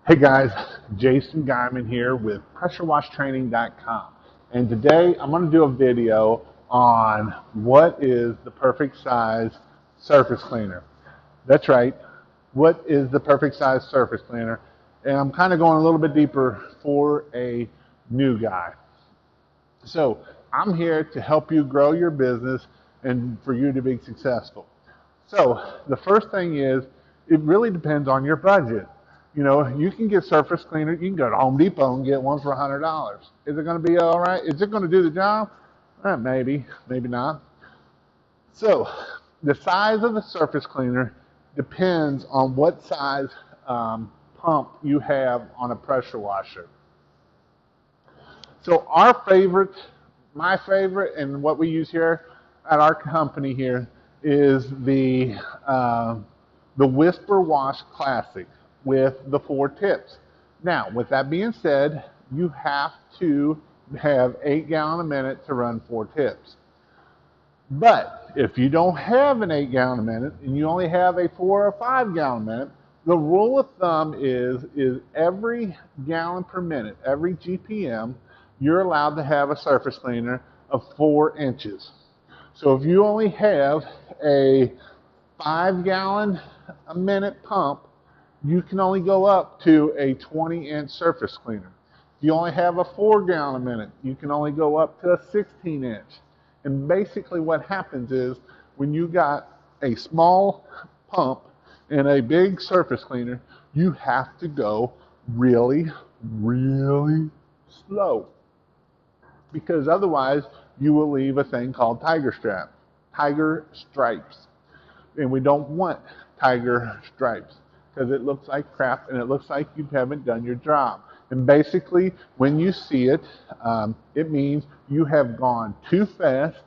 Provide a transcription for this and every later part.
Hey guys, Jason Geiman here with PressureWashTraining.com, and today I'm going to do a video on what is the perfect size surface cleaner. That's right, what is the perfect size surface cleaner? And I'm kind of going a little bit deeper for a new guy. So I'm here to help you grow your business and for you to be successful. So the first thing is, it really depends on your budget. You know, you can get surface cleaner. You can go to Home Depot and get one for $100. Is it going to be all right? Is it going to do the job? Maybe, maybe not. So the size of the surface cleaner depends on what size pump you have on a pressure washer. So our favorite, my favorite, and what we use here at our company here is the Whisper Wash Classic with the 4 tips. Now, with that being said, you have to have 8 gallons a minute to run 4 tips. But if you don't have an 8 gallon a minute and you only have a 4 or 5 gallon a minute, the rule of thumb is every gallon per minute, every GPM, you're allowed to have a surface cleaner of 4 inches. So if you only have a 5 gallon a minute pump, you can only go up to a 20-inch surface cleaner. If you only have a 4 gallon a minute, you can only go up to a 16-inch. And basically what happens is, when you got a small pump and a big surface cleaner, you have to go really, really slow, because otherwise you will leave a thing called tiger stripes. And we don't want tiger stripes, because it looks like crap and it looks like you haven't done your job. And basically, when you see it, it means you have gone too fast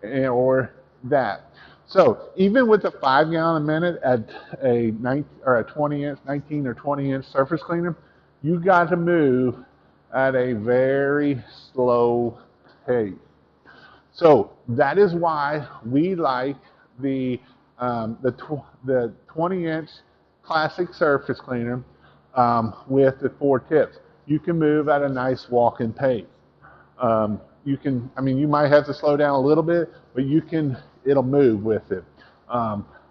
or that. So even with a 5 gallon a minute at a 19 or 20 inch surface cleaner, you got to move at a very slow pace. So that is why we like the 20-inch classic surface cleaner with the 4 tips. You can move at a nice walking pace. You might have to slow down a little bit, but it'll move with it.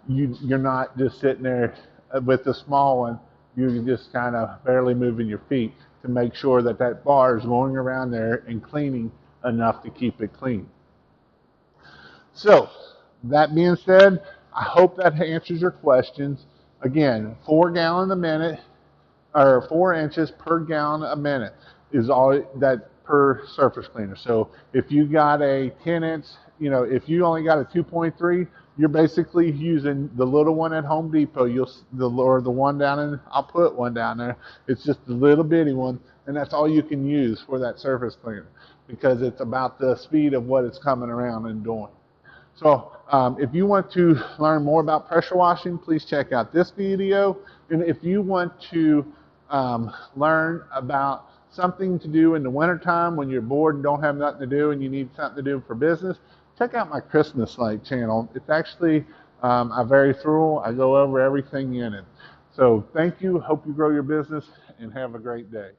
You're not just sitting there with the small one. You're just kind of barely moving your feet to make sure that that bar is going around there and cleaning enough to keep it clean. So that being said, I hope that answers your questions. Again, 4 gallons a minute, or 4 inches per gallon a minute is all that per surface cleaner. So if you got a 10-inch, if you only got a 2.3, you're basically using the little one at Home Depot. Or the one down in, I'll put one down there. It's just a little bitty one, and that's all you can use for that surface cleaner, because it's about the speed of what it's coming around and doing. So if you want to learn more about pressure washing, please check out this video. And if you want to learn about something to do in the wintertime when you're bored and don't have nothing to do and you need something to do for business, check out my Christmas light channel. It's actually very thorough. I go over everything in it. So thank you. Hope you grow your business and have a great day.